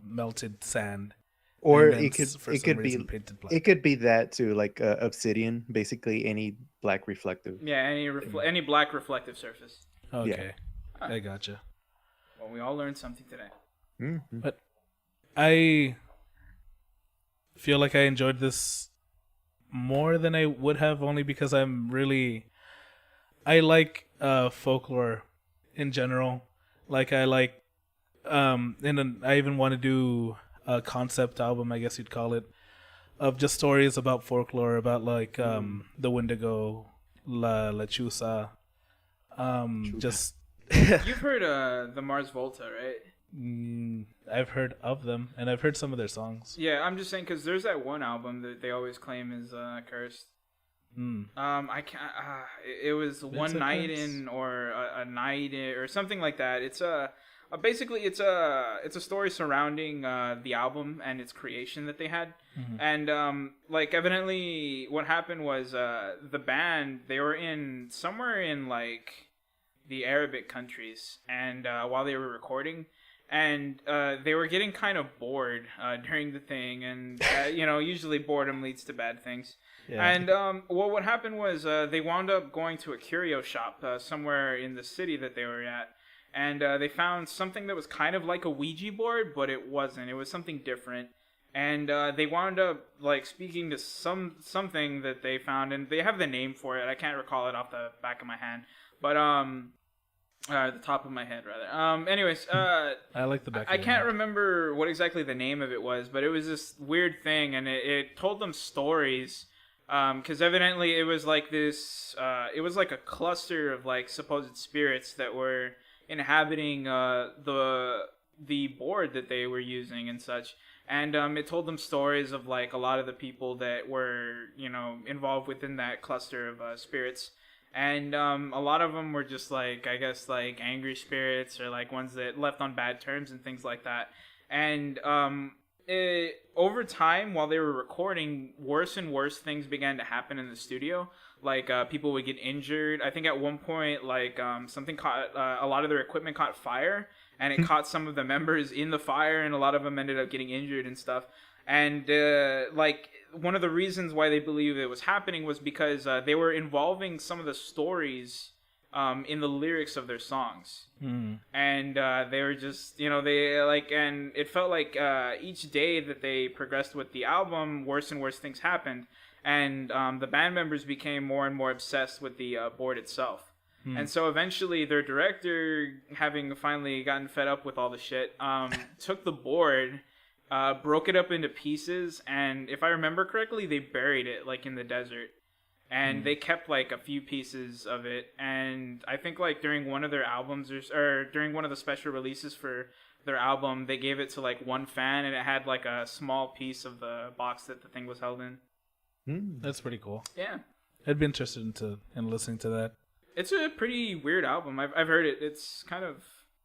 melted sand. or and then it for could some be reason painted black. it could be that too, like obsidian, basically any black reflective. Yeah, any black reflective surface. Okay, I gotcha. Well, we all learned something today. Mm-hmm. But I feel like I enjoyed this more than I would have, only because I like folklore in general. Like I like and then I even want to do a concept album, I guess you'd call it, of just stories about folklore, about like the Wendigo, La Lechuza, just You've heard the Mars Volta, right? I've heard of them, and I've heard some of their songs. Yeah, I'm just saying because there's that one album that they always claim is cursed. I can't. It was one a night curse? in or a night in, or something like that. It's basically it's a story surrounding the album and its creation that they had. And like evidently what happened was the band, they were in somewhere in like the Arabic countries, and while they were recording, and they were getting kind of bored during the thing, and usually boredom leads to bad things. Yeah. And what happened was they wound up going to a curio shop somewhere in the city that they were at, and they found something that was kind of like a Ouija board, but it wasn't. It was something different. And they wound up like speaking to something that they found, and they have the name for it. I can't recall it off the back of my hand, but the top of my head rather. Anyways, I like the back. I can't remember what exactly the name of it was, but it was this weird thing, and it told them stories. Because evidently it was like this. It was like a cluster of like supposed spirits that were inhabiting the board that they were using and such. And it told them stories of like a lot of the people that were involved within that cluster of spirits. And a lot of them were just like, I guess, like angry spirits or like ones that left on bad terms and things like that. And over time, while they were recording, worse and worse things began to happen in the studio. Like people would get injured. I think at one point, like something caught a lot of their equipment caught fire, and it caught some of the members in the fire, and a lot of them ended up getting injured and stuff. And like one of the reasons why they believe it was happening was because they were involving some of the stories in the lyrics of their songs. Mm. And they were just, and it felt like each day that they progressed with the album, worse and worse things happened. And the band members became more and more obsessed with the board itself. And so eventually their director, having finally gotten fed up with all the shit, took the board, broke it up into pieces, and if I remember correctly, they buried it like in the desert. And they kept like a few pieces of it, and I think like during one of their albums or during one of the special releases for their album, they gave it to like one fan, and it had like a small piece of the box that the thing was held in. That's pretty cool. Yeah, I'd be interested in listening to that. it's a pretty weird album. I've heard it. It's kind of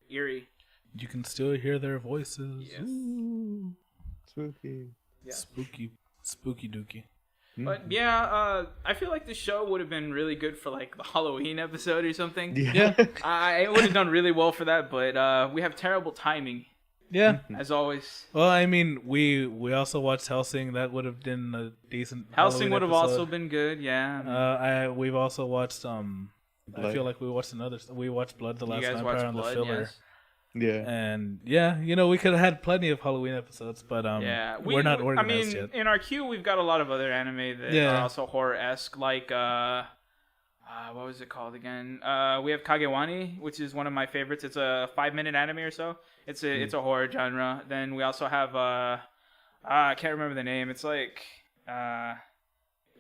eerie. You can still hear their voices. Yes. Ooh. Spooky. Yeah. Spooky dookie. But yeah, I feel like the show would have been really good for like the Halloween episode or something. Yeah. I would have done really well for that, but we have terrible timing Yeah. as always. Well, I mean, we also watched Helsing. That would have been a decent. Helsing Halloween would have episode. also been good. Yeah. We've also watched I Blood. feel like we watched another. We watched Blood the You Last guys Vampire watched on the Blood, filler. yes. Yeah. And yeah, we could have had plenty of Halloween episodes, but Yeah, we're not organized yet. in our queue, we've got a lot of other anime that Yeah. are also horror-esque, like what was it called again? We have Kagewani, which is one of my favorites. It's a 5-minute anime or so. It's a horror genre. Then we also have I can't remember the name. It's like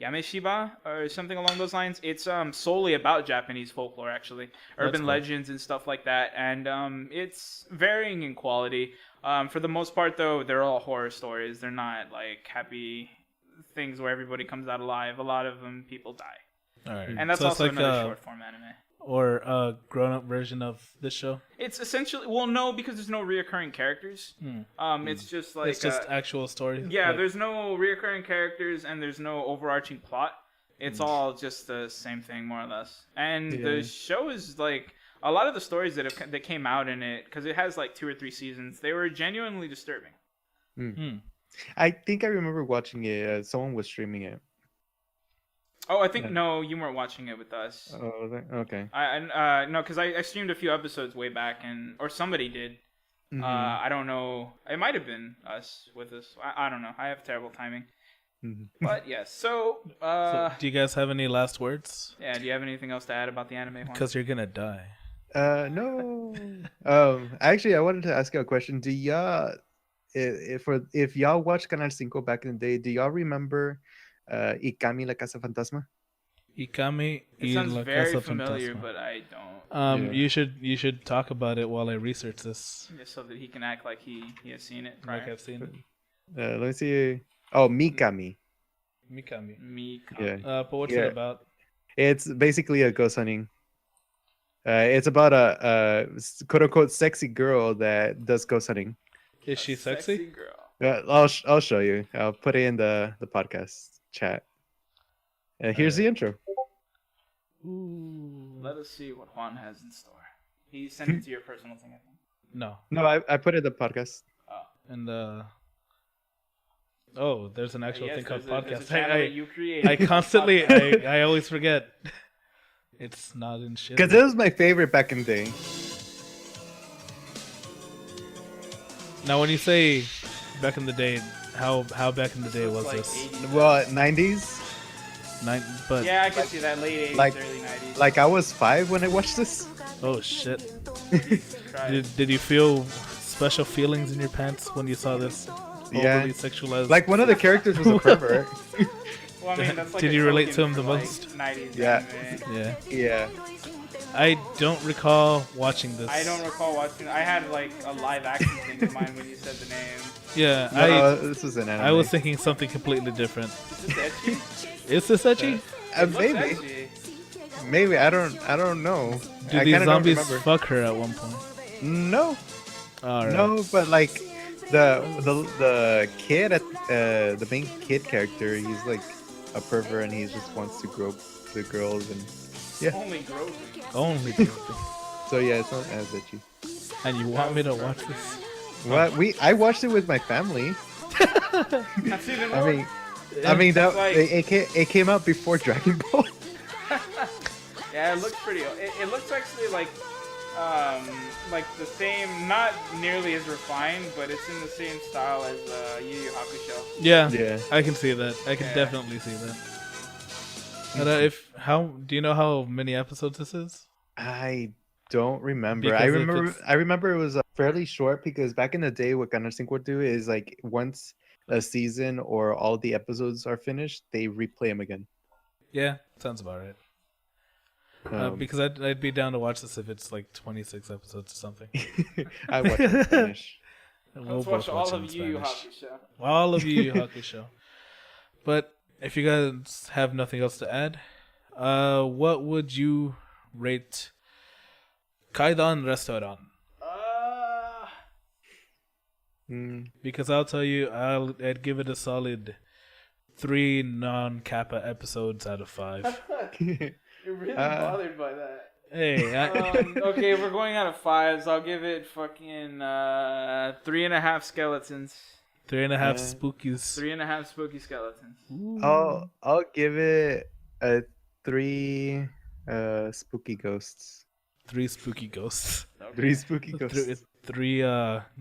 Yameshiba or something along those lines. It's solely about Japanese folklore, actually, urban cool. legends and stuff like that, and it's varying in quality. For the most part, though, they're all horror stories. They're not like happy things where everybody comes out alive. A lot of them, people die, All right, and that's so it's also like another short form anime. or a grown-up version of this show. It's essentially no, because there's no reoccurring characters. It's just like It's just actual stories. yeah, Like, there's no reoccurring characters and there's no overarching plot. It's all just the same thing, more or less. And the show is like a lot of the stories that came out in it, because it has like 2 or 3 seasons. They were genuinely disturbing. I think I remember watching it. Someone was streaming it. Oh, I think no, you weren't watching it with us. Oh, okay. No, because I streamed a few episodes way back, or somebody did. I don't know. It might have been us with us. I don't know. I have terrible timing. But yes, so do you guys have any last words? yeah, do you have anything else to add about the anime? Juan? Because you're gonna die. No. Actually, I wanted to ask you a question. Do y'all, if y'all watched Canal 5 back in the day, do y'all remember Ikami la Casa Fantasma? Ikami It y sounds la very Casa familiar, Fantasma. but I don't. You should talk about it while I research this. Just so that he can act like he has seen it prior. Like I've seen it. Let me see. Oh, Mikami. Mikami. Yeah. But what's it about? It's basically a ghost hunting. It's about a quote unquote sexy girl that does ghost hunting. Is she sexy? girl. I'll show you. I'll put it in the podcast chat. Here's the intro. Ooh. Let us see what Juan has in store. He sent it to your personal thing, I think. No. No, I put it in the podcast. And oh, there's an actual thing called there's a podcast. channel that you created. I constantly, I always forget. It's not in shit. Because it was my favorite back in the day. Now, when you say back in the day, how back in the day was like this? 80s. Well, 90s. But Yeah, I can see that late 80s, like- early 90s. Like I was 5 when I watched this. oh shit! Try it. Did you feel special feelings in your pants when you saw this? Yeah. Overly sexualized. Like one of the characters was a pervert. Well, I mean, that's like Did a you relate to token him the for, like, most? 90s Yeah. anime. Yeah. Yeah. I don't recall watching this. I don't recall watching. I had like a live action thing in mind when you said the name. Yeah, No, this was an anime. I was thinking something completely different. Is this ecchi? Is this etchy? It looks Maybe. ecchi. Maybe I don't know. Do I these kinda don't zombies remember. fuck her at one point? No, All right. no, but like the kid at the main kid character, he's like a pervert and he just wants to grope the girls and yeah. Only groping. Only. So yeah, it's not as itchy. And you want me to watch this? What I watched it with my family. That's even I more. mean, that like- it came out before Dragon Ball. Yeah, it looks pretty. It looks actually like the same, not nearly as refined, but it's in the same style as Yu Yu Hakusho. Yeah, I can see that. I can definitely see that. But do you know how many episodes this is? I don't remember. Because I remember it was fairly short because back in the day, what Kaidan Restaurant would do is like once a season or all the episodes are finished, they replay them again. Yeah, sounds about right. Because I'd be down to watch this if it's like 26 episodes or something. I watch it in Spanish. We'll Let's watch all of Yu Yu Hakusho. All of Yu Yu Hakusho. But if you guys have nothing else to add, what would you rate Kaidan Restaurant? Because I'll tell you, I'd give it a solid 3 non-Kappa episodes out of 5. You're really bothered by that. Hey, okay, we're going out of 5s. I'll give it fucking 3.5 skeletons. 3.5 spookies. 3.5 spooky skeletons. Ooh. I'll give it a 3 spooky ghosts. 3 spooky ghosts. Okay. 3 spooky ghosts. 3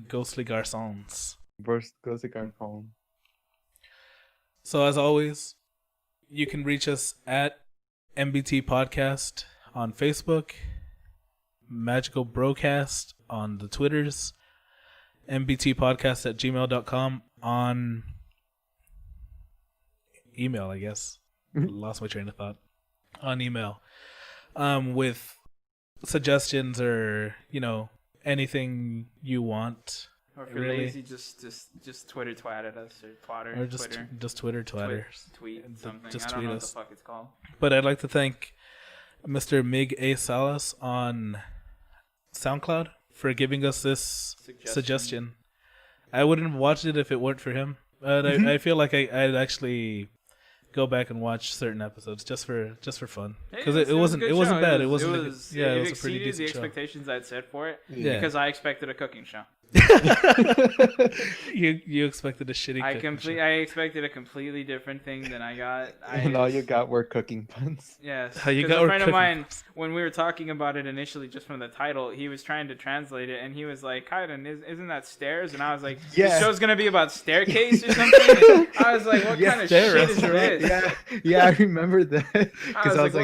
ghostly garçons. Ghostly garçons. So as always, you can reach us at MBT Podcast on Facebook, Magical Broadcast on the Twitters, mbtpodcast@gmail.com on email, I guess. Lost my train of thought. On email. With suggestions or, anything you want. Or if you're lazy, just Twitter twat at us or Twitter. Or just Twitter twatter. Tweet something. Just I don't tweet know us. what the fuck it's called. But I'd like to thank Mr. Mig A. Salas on SoundCloud for giving us this suggestion. I wouldn't have watched it if it weren't for him. But I feel like I'd actually go back and watch certain episodes just for fun, because it wasn't bad. It was a pretty decent the expectations I'd set for it. Yeah. Because I expected a cooking show. You expected a shitty cooking show. I expected a completely different thing than I got. And all you got were cooking puns. Yes. How you got a friend of mine, when we were talking about it initially, just from the title, he was trying to translate it, and he was like, "Kaidan, isn't that stairs?" And I was like, "This show's gonna be about staircase or something." I was like, "What kind of shit is this?" Yeah, I remember that. Because I was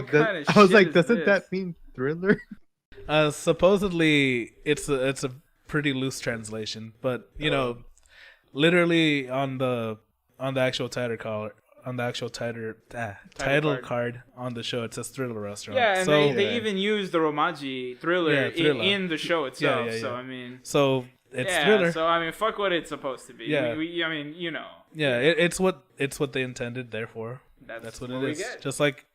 like, doesn't that mean thriller? Supposedly, it's a pretty loose translation, but literally on the actual title card on the show, it says Thriller Restaurant. Yeah, and they even use the Romaji thriller in the show itself. Yeah. So I mean, it's thriller. So I mean, fuck what it's supposed to be. Yeah. I mean, Yeah, it's what they intended. Therefore, that's what it is. Get. Just like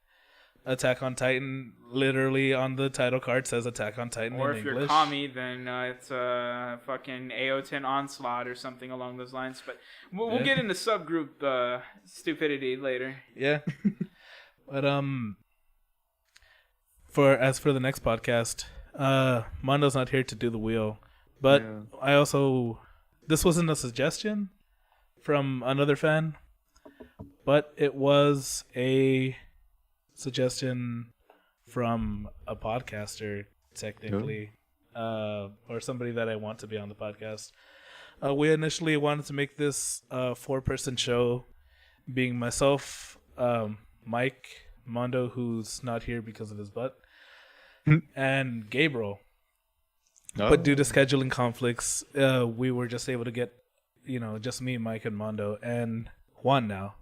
Attack on Titan, literally on the title card says Attack on Titan in English. Or if you're Kami, then it's fucking Aoten Onslaught or something along those lines. But we'll get into subgroup stupidity later. Yeah. But as for the next podcast, Mondo's not here to do the wheel. But this wasn't a suggestion from another fan, but it was a suggestion from a podcaster, technically, or somebody that I want to be on the podcast. We initially wanted to make this a 4-person show, being myself, Mike, Mondo, who's not here because of his butt, and Gabriel. But due to scheduling conflicts, we were just able to get, just me, Mike, and Mondo, and Juan now.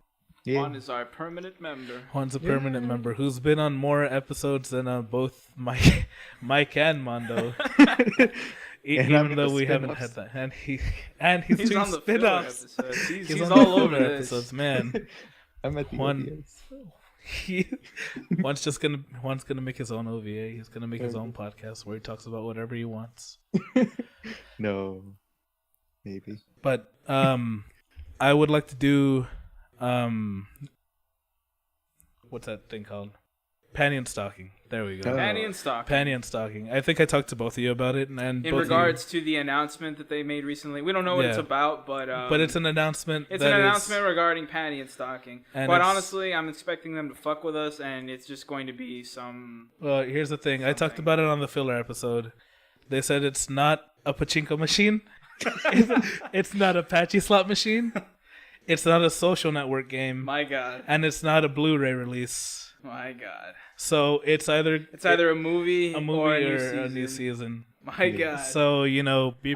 Yeah. Juan is our permanent member. Juan's a permanent member who's been on more episodes than both Mike and Mondo. Even though we haven't had that, and he's doing on the spin-offs. He's all over this. Episodes, man. I'm at the Juan's gonna make his own OVA. He's gonna make his own podcast where he talks about whatever he wants. No, maybe. But I would like to do what's that thing called? Panty and Stocking. There we go. Oh. Panty and Stock. Panty and Stocking. I think I talked to both of you about it, and In both regards to the announcement that they made recently, we don't know what it's Yeah. about, but it's an announcement. it's that an is- announcement regarding Panty and Stocking. And But it's- honestly, I'm expecting them to fuck with us, and it's just going to be some. Well, here's the thing. I talked Something. about it on the filler episode. They said it's not a pachinko machine. It's not a patchy slot machine. It's not a social network game. My God. And it's not a Blu-ray release. My God. So it's either a movie, a or movie a new or season. a new season. My God. So, be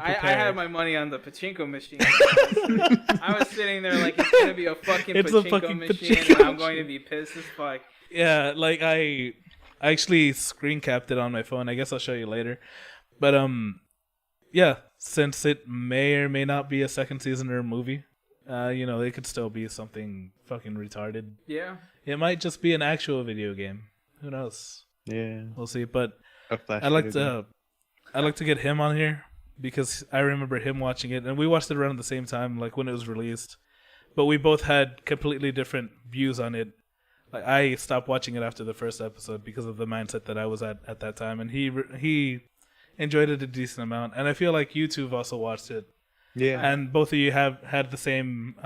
I prepared. had my money on the pachinko machine. I was sitting there like it's gonna be a fucking It's a pachinko fucking machine, pachinko and I'm going to be pissed as fuck. Yeah, like I actually screen capped it on my phone. I guess I'll show you later. But yeah, since it may or may not be a second season or a movie, it could still be something fucking retarded. Yeah. It might just be an actual video game. Who knows? Yeah. We'll see. But A flash I'd like video to get him on here because I remember him watching it, and we watched it around the same time, like when it was released. But we both had completely different views on it. Like I stopped watching it after the first episode because of the mindset that I was at that time, and he enjoyed it a decent amount. And I feel like you two have also watched it, game. Yeah. and both of you have had the same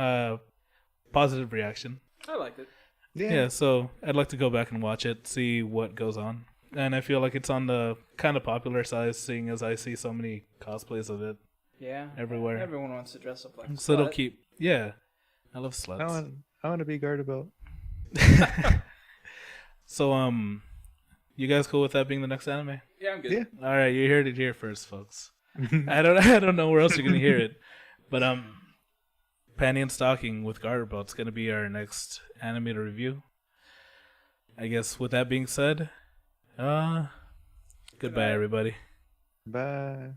positive reaction. I liked it. Yeah, so I'd like to go back and watch it, see what goes on. And I feel like it's on the kind of popular side, seeing as I see so many cosplays of it Yeah. everywhere. Everyone wants to dress up like a So it'll slut. keep. Yeah, I love sluts. I want to be guarded about. So you guys cool with that being the next anime? Yeah, I'm good. Yeah. All right, you heard it here first, folks. I don't know where else you're gonna hear it, but Panty and Stocking with Garter Belt's gonna be our next anime to review. I guess with that being said, goodbye night. everybody. Bye.